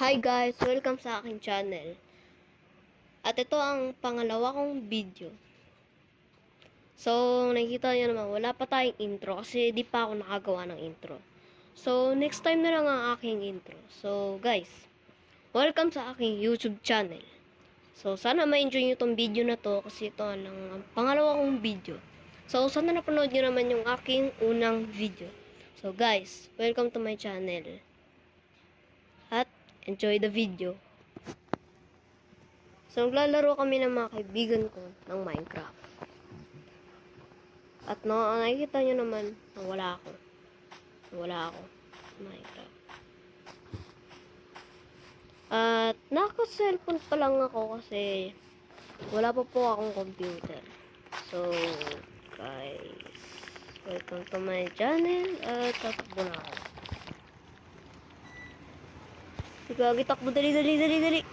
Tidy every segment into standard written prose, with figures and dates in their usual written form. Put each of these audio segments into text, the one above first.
Hi guys! Welcome sa aking channel. At ito ang pangalawa kong video. So, nakikita nyo naman, wala pa tayong intro kasi di pa ako nakagawa ng intro. So, next time na lang ang aking intro. So, guys, welcome sa aking YouTube channel. So, sana ma-enjoy nyo tong video na to kasi ito ang pangalawa kong video. So, sana napanood nyo naman yung aking unang video. So, guys, welcome to my channel. At enjoy the video. So, naglalaro kami ng mga kaibigan ko ng Minecraft. At nakikita nyo naman na wala ako. Minecraft. At naka-cellphone pa lang ako kasi wala pa po akong computer. So, guys, welcome to my channel. At tatakbo na ako. Sige, takbo, dali.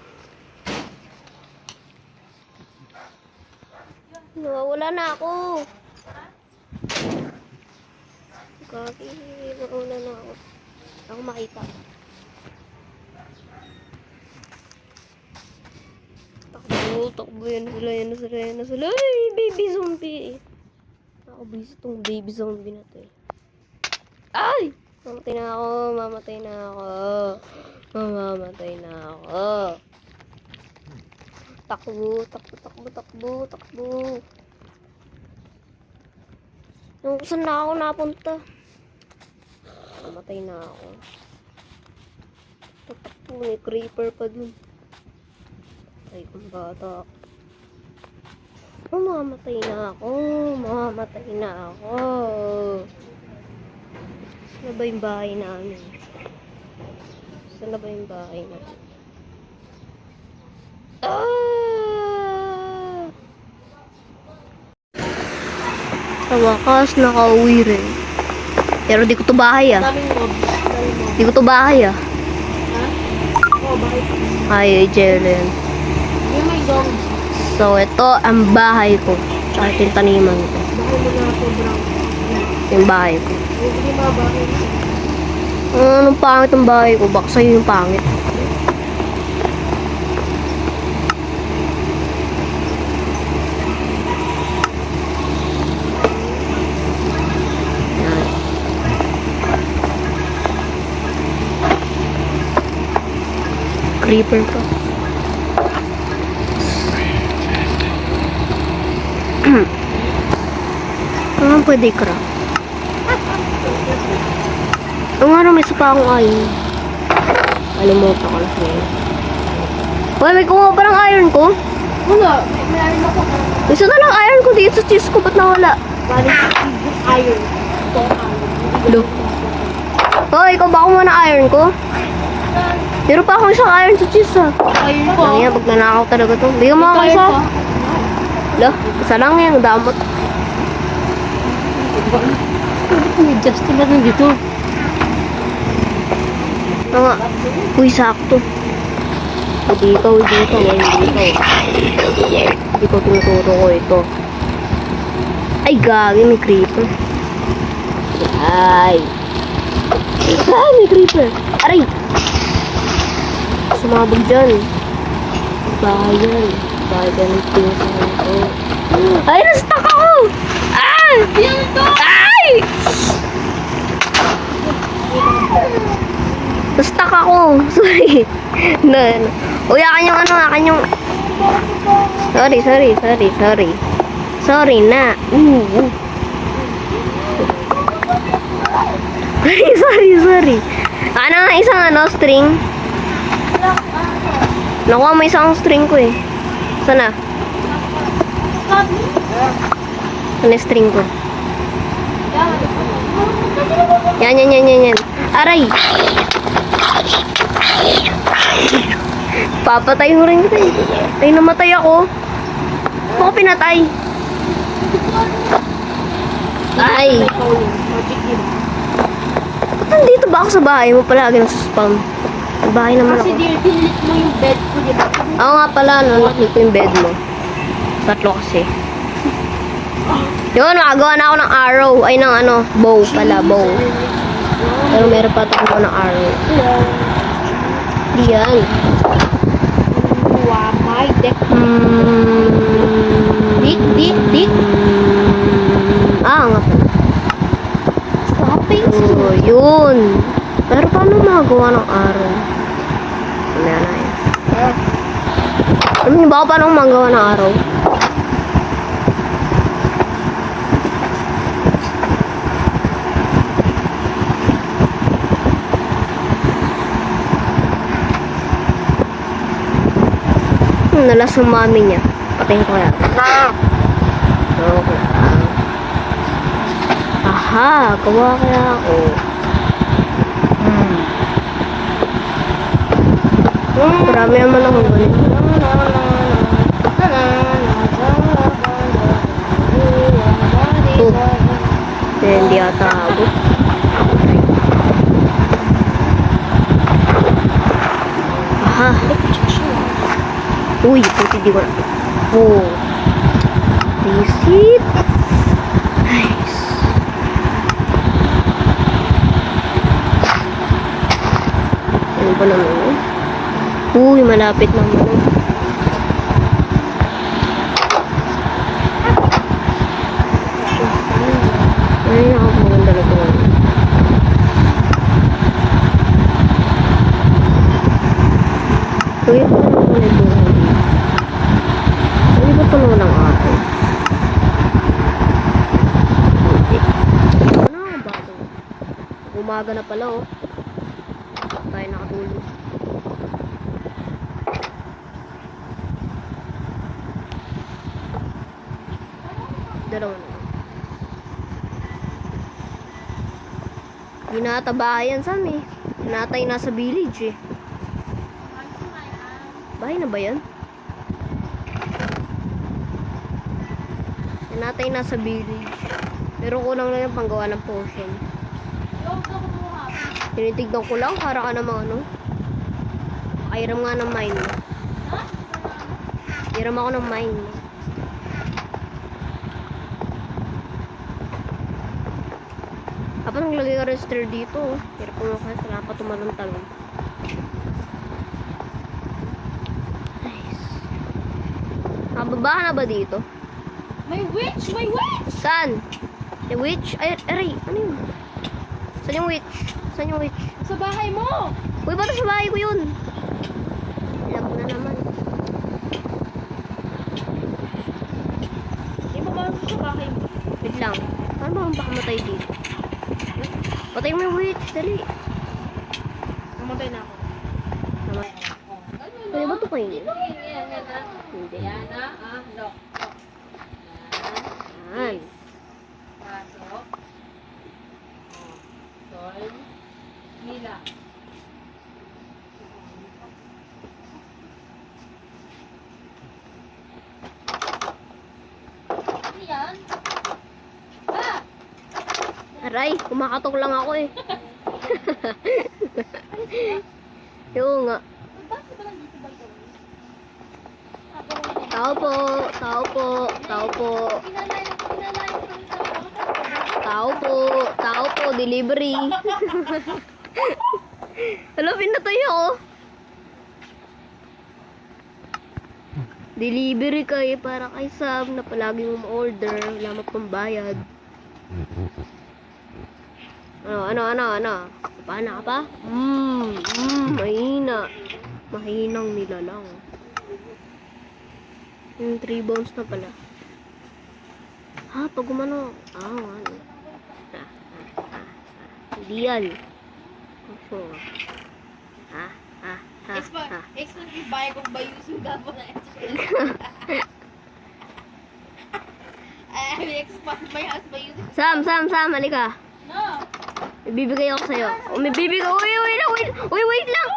Nawawala na ako. Gagi, nawawala na ako. Ako makita. Takbo, yan na sila. Ay, baby zombie. Ako busy tong baby zombie na to. Ay! Mamatay na ako. Takbo. Saan na ako napunta? Mamatay na ako. Tatakbo, may creeper pa dun. Ay, kung bata. Mamamatay na ako. Saan ba yung bahay namin? Sa wakas, nakauwi rin. Pero di ko to bahay ah. Di ko to bahay ah. Hi, Jelen. So, ito ang bahay ko. Tsaka yung taniman ko. Yung bahay ko. Anong pangit ang bahay ko? Baka sa'yo yung pangit. Creeper pa. Ano pwede craft? Ang ano, may supa akong iron. Alimutan ko lang ngayon. Uy, may kumuha pa ng iron ko? Wala, may iron ako. Isa na lang iron ko dito sa chest ko. Ba't nawala? Bali, iron. Ito iron. Lo. Hoy, ikaw ba kumuha ng iron ko? Pero pa akong isang iron sa chest ha. Iron ko. Lang yan, pag nanakaw talaga to. Bigyan mo ako isa. Lo, isa lang yan, damot. May Justin na rin dito. Nga, uy, sakto. Hindi ikaw. Hindi ko tinuturo ko ito. Ay, gagi, may creeper. Ay, may creeper. Aray! Sumabog dyan. Bahay dyan ang pinsahan ko. Ay, na-stuck ako! Ay! Ay! Na-stuck ako. Sorry. No. Uy, akin yung Sorry. Sorry na. Sorry. Ano nga isang string? Nakuha mo isang string ko eh. Sana? Ano string ko? Yan. Aray! Papatay mo rin kita eh. Ay, namatay ako. Ako pinatay. Ay! Nandito ba ako sa bahay mo palagi nasa-spawn? Bahay naman ako. Kasi delete mo yung bed ko, di ba? Oo nga pala, naklik ko yung bed mo. Tatlo kasi. Yun, nakagawa na ako ng arrow. Ay, ng bow pala, bow. Pero meron pa ako ng arrow. Di yan. Wamay, dek. Dik. Ah, nga pala. Stopping. Oh, yun. Pero paano magawa ng araw? Ano na yan? Alam niyo ba paano magawa ng araw? Nalas yung mami niya. Patayin ko kaya. Okay. Aha, gawa kaya ako. Marami naman akong ganito. Oh. Hindi ata abot. Aha. Uy, puti di ko na. Oh. Visit. Nice. Ano ba naman yun? Uy, malapit naman. Ay, nakapaganda na ito. Uy, ako naman ito. Ano ba ito naman ang akin? Ano nga ba ito? Umaga na pala, oh. Tayo nakatulog. Dalawa na. Hindi natabayan Sam eh. Natay nasa village eh. Bahay na ba yan? Natay nasa village. Pero kulang lang yung panggawa ng potion. Tinitignan ko lang para ka namang ano. Kairam nga ng mine. Kairam ako ng mine. Kapag naglagay ka register dito, hirap mo kasi wala pa tumalong-talong. Nice. Nakababa ka na ba dito? May witch! May witch! Saan? May witch? Ay, aray, ano yun? Saan yung witch? Saan yung witch? Sa bahay mo! Uy, ba't sa bahay ko yun? Alam ko na naman. Di ba ba sa bahay mo? Wait lang. Paano ba mapakamatay dito? Patay mo yung witch, dali. Namatay na ako. Pwede ba ito kayo? Hindi. Yan na, lock. Yan. Pasok. Tol. Mila. Ano yan? Ah! Aray, kumakatok lang ako eh. Oo nga. Bakit ba nandito ba ito? Tao po, tao po, tao po. Tao po, delivery. Hala, pinatay ako. Delivery kayo para kay Sam na palaging umorder, wala mapambayad. Ano? Paano ka pa? Mahina. Mahinang nilalang. Yung 3 bones na pala. Ha, pag umano. Ano. Hindi yan. So, Expert yung bahay kong bayusin ka po na expert may house bayusin. Sam, halika. No! May bibigay ako sa'yo. May bibigay. Wait lang.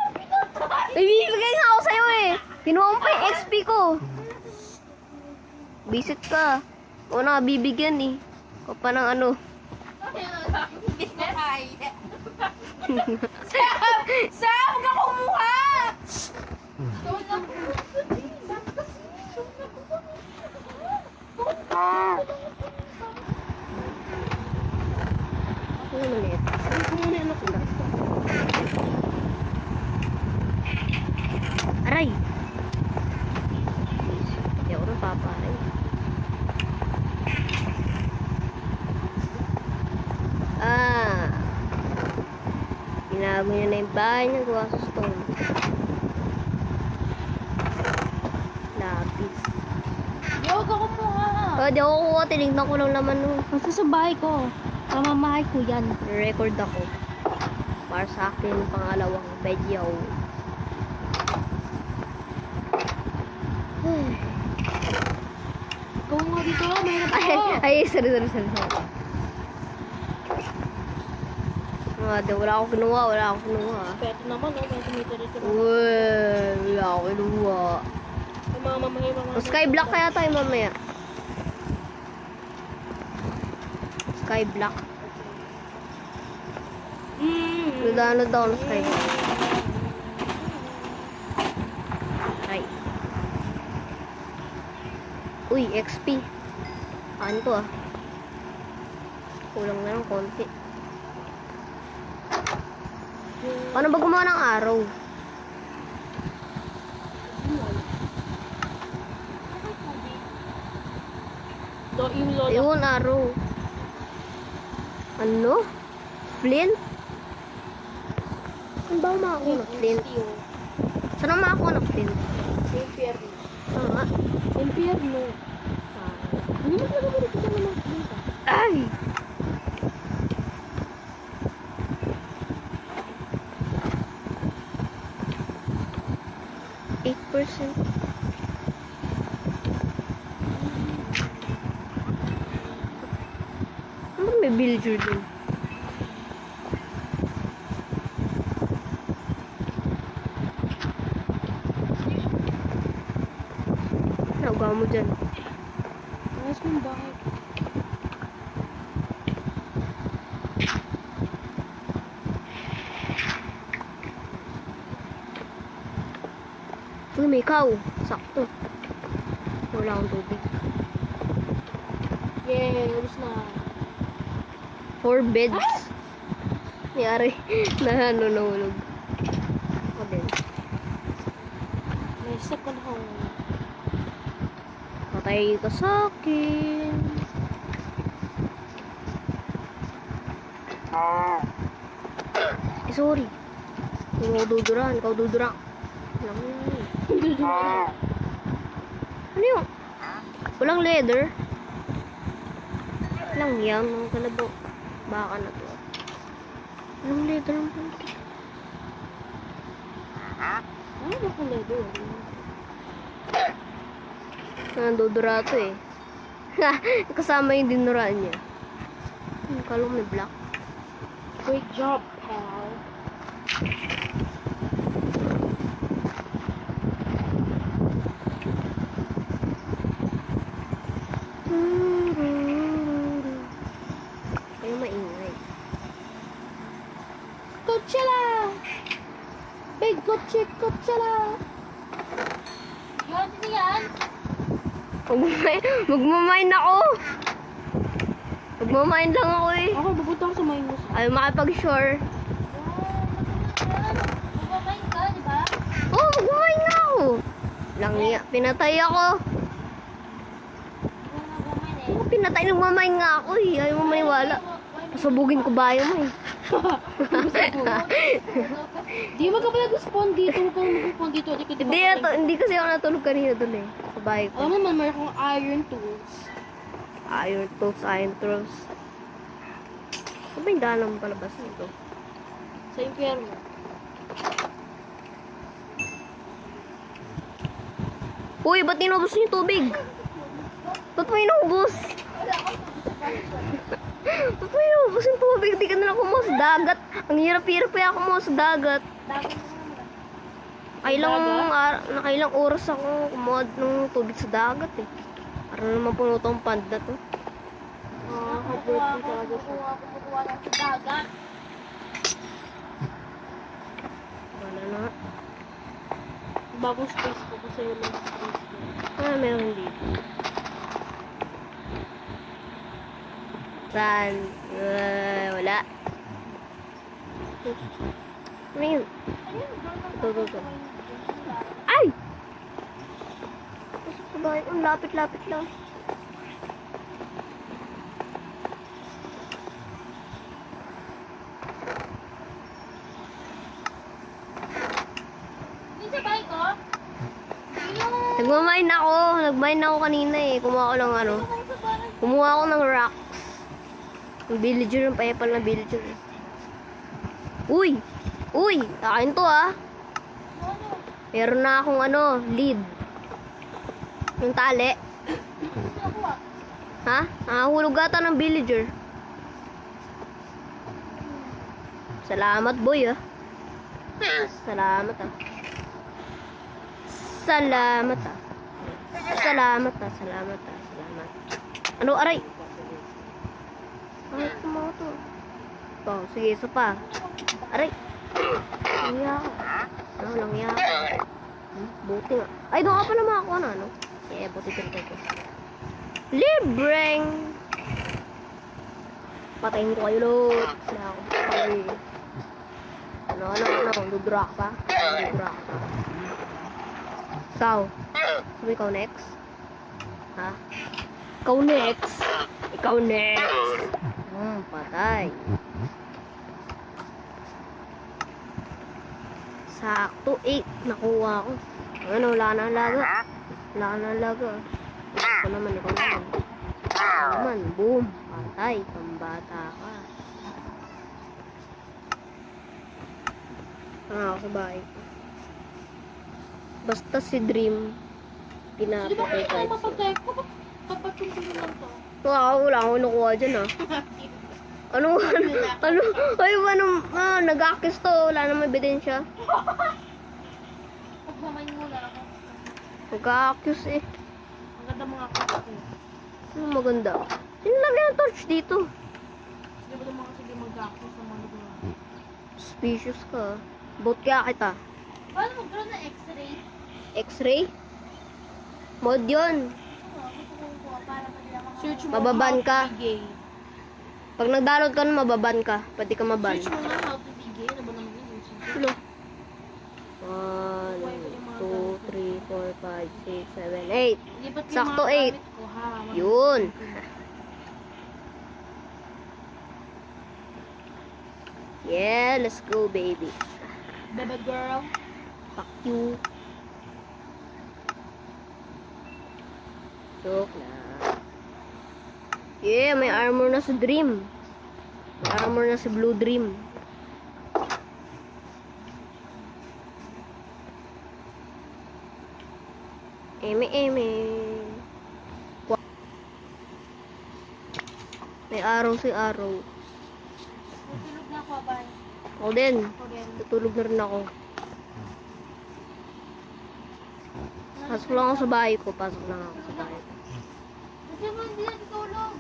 May bibigay nga ako sa'yo eh. Kinuha mo pa yung XP ko. Visit ka. O na, bibigyan eh. O pa ng ano. Sam! Huwag ka kumuha! Ano maliit? Ano muna ano ko lang? Bahay niya gawa sa stone. Lapis. Yo, ako kumuha. Oh, di ako kuha. Tinignan ko lang naman nung Basta sa bahay ko. Mamamahay ko yan. record ako. Para sa akin, pangalawang video. Ikaw nga dito, mayroon ako. Ay, sorry. Wala akong kinuha. Pero naman, may tumitira dito. Uy, wala akong kinuha. Mamamahay. Skyblock kaya tayo mamaya. Skyblock. Download daw ng Skyblock. Ay. Uy, XP. Ano to ah? Kulang na ng konti. Paano ba gumawa ng araw? Yung lola. Ayun, araw. Ano? Flint? Saan ba makakuha ng flint? Saan ang makakuha ng flint? Impyerno. Saan nga? Impyerno. Hindi mo talaga dito ka naman. Ay! %. Ano may villager dun? Nagawa mo dyan. Ayos mo yung bahay. Uy, may cow. Sakto. Wala akong tubig. Yay, ulis na. 4 beds. Nangyari na nahulog. Ako din. May second home. Patay ka sa akin. Sorry. Hindi ako duduraan. Ikaw duduraan. Alam mo yun. Ano yun? Walang leather. Walang yan. Ang kalabaw. Baka na to. Walang leather ang puti. Ano ba kung leather? Nandudura to eh. Kasama yung dinuraan niya. Kalong may black. Great job, pal. Ayaw maingay. Coachella! Big Coachella! Yun, sino yan? Magmamain ako! Magmamain lang ako eh. Ako, pupunta ako sa Mainos. Ayaw makipag-shore. Magpapayag ka, di ba? Oh, magmamain nga ako! Langya, pinatay ako. Oh, pinatay, nagmamain nga ako eh. Ayaw mo maniwala. Pasabugin ko bayo mo eh. Di ba ka pala mag-spawn dito? Huwag kang mag-spawn dito. Hindi kasi ako natulog kanina dun eh. Sa bahay ko. Alam naman, mayroon akong iron tools. Iron tools. Ano ba yung daan ng palabas nito? Sa impyerno. Uy, ba't inubos niyo yung tubig? Ba't mo inubos? Ba't mo inubos yung tubig? Di ka na lang kumuha sa dagat. Ang hirap-hirap kaya kumuha sa dagat. Nakailang oras ako kumuha ng tubig sa dagat eh. Para naman puno tong pond na to. Hard-working talaga siya. Kukuha lang sa dagat. Wala na. Bagong space ko kasi yung last space ko. Meron dito. Saan? Wala. Ano yun? Ito. Ay! Pasok sa bahay. Ang lapit-lapit lang. Nagmamine ako. Nagmine ako kanina eh. Kumuha ako ng ano. Kumuha ako ng rocks. Yung villager, yung payapal na villager. Uy! Uy! Akin to ah. Meron na akong ano, lead. Yung tali. Ha? Nakahulog ata ng villager. Salamat boy ah. Salamat ah. Salamat ah. Salamat ah. Salamat ah. Salamat. Ano aray? Ay, kumawa to. Ito, sige, isa pa. Aray. Langya ako. Ano, langya ako. Buti nga. Ay, doon ka pa na makakuha na, ano? Eh, buti ito. Libreng! Patayin ko kayo, Lot. Wala akong patay. Ano? Dudrak ka? Dudrak ka. Ikaw. Sabi ikaw next? Ha? Ikaw next? Ikaw next! Patay. Sakto, 8. Nakuha ko. Ano, wala na ang laga. Wala na ang laga. Ikaw naman. Boom. Patay. Pambata ka. Ako sa bahay. Basta si Dream, Di ba pinapatay kayo kahit siya. mapatay ko? Kapatungkol lang to. Wala akong nakuha dyan ah. Ano? Ay, nag-akis to. Wala namang ebidensya. Pagmamain muna ako. Nag-akis eh. Ang ganda mga kapatid. Ano maganda? Sinilagyan ng torch dito. Di ba mga sige mag-ako sa mga lugar? Suspicious ka. Bot kaya kita. Paano magkaroon ng x-ray? X-ray? Mod yun. Search mo Mababan how ka. to be gay. Pag nag-download ka na, mababan ka. Pwede ka maban. Search mo na how to be gay. Ano ba naman yun? Ano? 1, 2, 3, 4, 5, 6, 7, 8. Di ba't yung Sakto, mga 8. gamit ko, ha? Yun. Yeah, let's go, baby. Baby girl. Fuck you. Joke na. Yeah, may armor na si Dream. May armor na si Blue Dream. Eme. May araw si araw. Tutulog na ako, bye. Ako din. Ako din. Tutulog na rin ako. Pasok lang ako sa bahay ko. Pasok lang ako sa bahay ko. Kasi mo hindi na tutulog.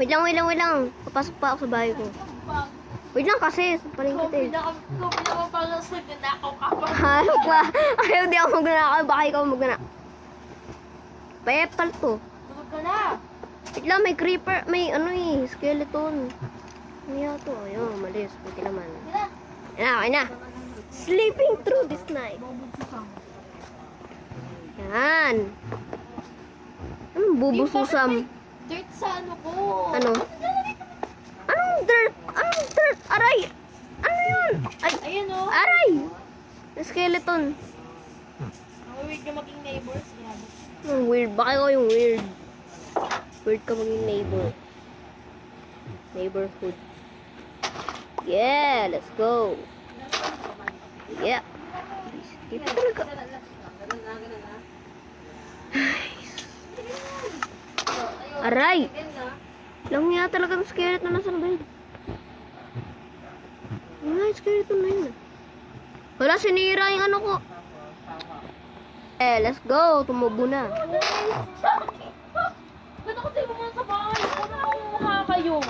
Wait lang. Papasok pa ako sa bahay ko. Wait lang kasi. Sapaling kita eh. Kopi na pala sa ginakaw ka pa. Ayaw pa. Ayaw di ako magnanakaw. Baka ikaw magnanakaw. Pepal to. Tulog ka na. Wait lang, may creeper. May ano eh. Skeleton. Ano yan to? Ayun, malis. Buti naman. Okay na. Sleeping through this night. Yan. Anong bubususam? Dirt sa ano ko. Ano? Anong dirt? Aray! Ano yun? Ay! Ayun o. Aray! Skeleton. Ang weird na maging neighbors. Grabe. Weird. Baka ikaw yung weird. Weird ka maging neighbor. Neighborhood. Yeah, let's go. Yeah. Dito talaga. Aray! Lang nga talaga ng skeleton na nasa bed. Nga, skeleton na yun. Wala, sinira yung ano ko. Let's go. Tumubo na. Ba't ako tayo muna sa bahay? Ano ako mukha kayo?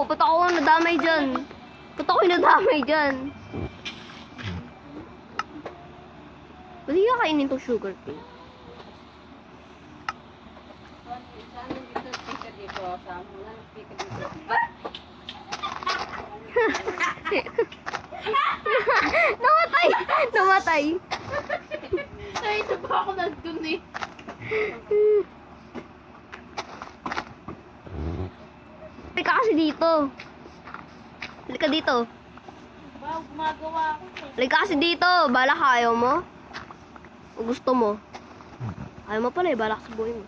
Ba't ako nadamay dyan? Ba't ako nadamay dyan? Ba't di ka kainin itong sugar cane? Namatay! Nakita ba ako nandun eh? Halika kasi dito. Halika dito. Wow, gumagawa ako eh. Halika kasi dito. Bala ka, ayaw mo? O gusto mo? Ayaw mo pala, balak sa buhay mo.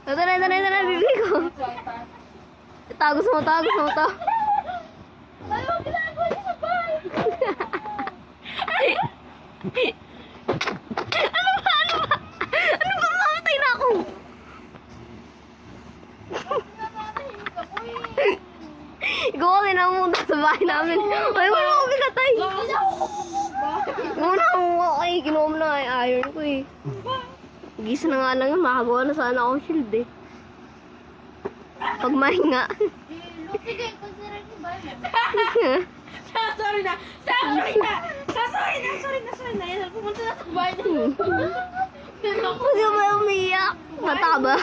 Ito na, bibig ko. Tagos mo to. Ayaw, ginagawa niya sa bahay. Ano ba? Mamatay na ako. Ikaw ang inamunta sa bahay namin. Ay, wala ko pinatay. Muna ako ay kinuha mo na ay iron ko eh. Gisa na nga lang yun, makagawa na sana akong shield eh. Pag mahinga. Sige, consider niyo ba? Sorry na. Yan, pumunta na sa bahay niya. Kasi ba umiiyak? Mataba.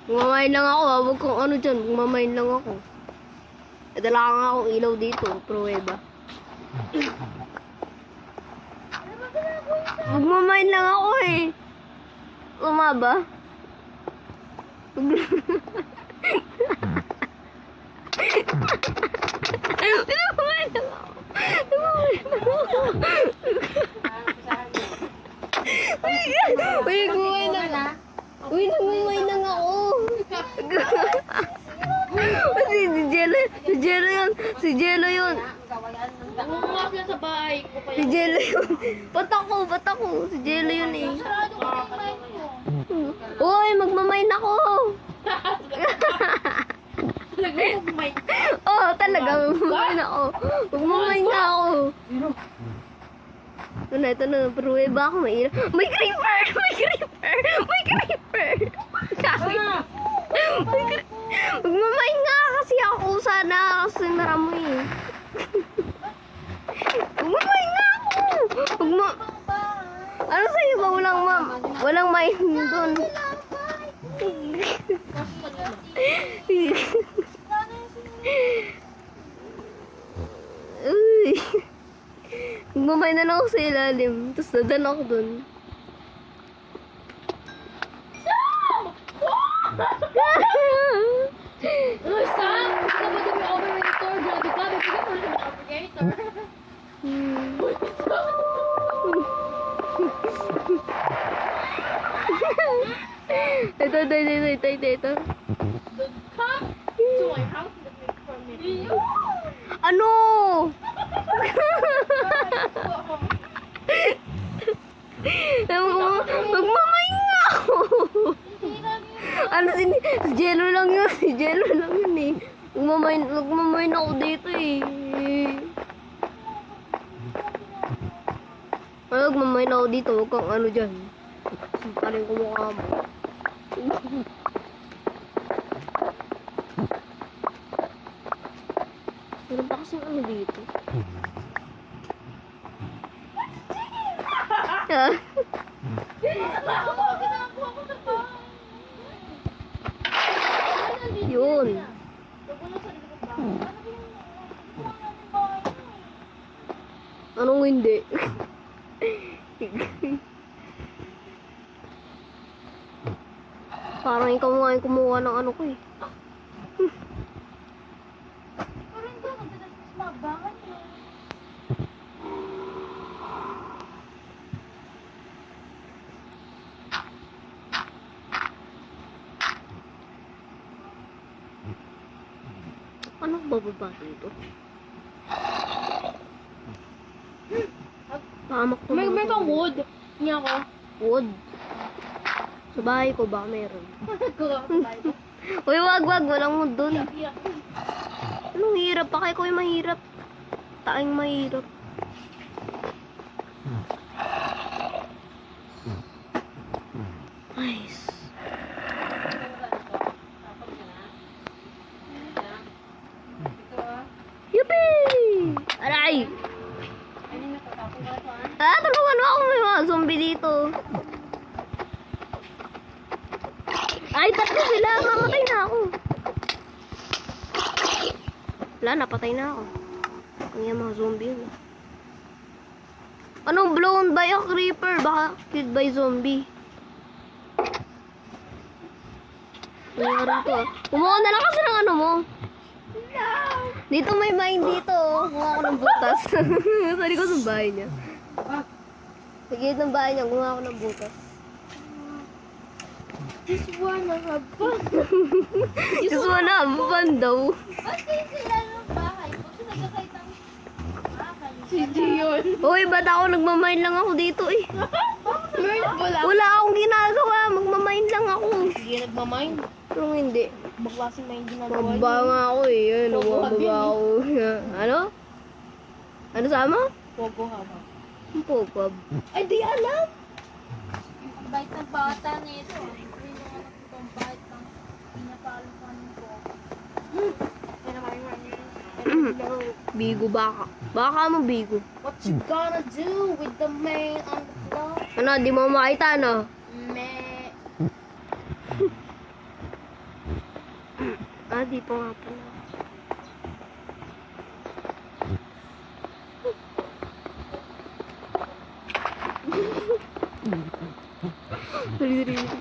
Gumamain lang ako ha, huwag kong ano dyan, gumamain lang ako. Dala ka nga akong ilaw dito, pruweba. Gumamain lang ako eh. Umaba? Gumamain lang ako. Uy, gumamain lang ako. Uy, nagmamain lang ako. Si Jello yun. Umuwas na sa bahay ko Si Jello yun. Ba't ako? Si Jello yun eh. Sarado ko yung line mo. Uy, magmamain ako. Nag-move. Oo, talaga, magmamain ako. Magmamain na ako. Ito na, pruweba ako, may creeper! Sabi ko. Magmamain nga kasi ako sana kasi naramoy eh. Magmamain nga ako! Ano sa'yo ba? Walang main doon. Uy. Magmamain na lang ako sa ilalim. Tapos nadan ako doon. Uy, Sam! Kapag yung overrator, grabe ka. Bibigyan mo lang yung overrator. Ito. Come to my house and make for me. Ano? Magmamain nga ako. Ano si Jello lang yun eh. Magmamain ako dito eh. Magmamain ako dito, huwag kang ano dyan. Sampaling ko mukha mo. Meron pa kasing ano dito. Yun. Anong hindi? Parang ikaw nga yung kumuha ng ano ko eh. Parang ka, magdadas sa mabangan mo. Anong bababa dito? Pahamak to. May kang wood. Niya ko. Wood. Sa bahay ko ba meron? Kulang sa bahay ko. Uy, wag. Walang wood dun. Iyak. Anong hirap? Pa kayo yung mahirap. Taing mahirap. Nice. Yuppie! Aray! Tulungan mo ako, may mga zombie dito. Ay, tatlo sila. Mamatay na ako. Wala, napatay na ako. Ang yung mga zombie yun. Anong blown by a creeper? Baka killed by zombie. Nangyari ko. Kumuha na lang kasi ng ano mo. Dito may mine dito. Oh. Kumuha ako ng butas. Sa likod ng bahay niya. Sa gilid ng bahay niya, kumuha ako ng butas. Just wanna have fun. Just wanna have fun daw. Ba't kayo sila ng bahay? Kung sila nagkakait ng bahay. Si Gion. Uy, ba't ako nagmamine lang ako dito eh? Meron mo lang. Wala akong ginagawa. Magmamine lang ako. Hindi nagmamind. Pero hindi. Baklase may ginagawa niya. Mababa nga ako eh. Yun, mababa ako. Ano? Ano sama? Pogo haba. Ang pogpab. Ay, di alam. Ang bait ng bata nito. Hindi naman ako ang bait ng pinapalukan ko. Bigo baka. Baka mo bigo. What you gonna do with the man on the floor? Ano, di mo makita no? Me. Ah, di pa nga pala. Dali, dali, dali.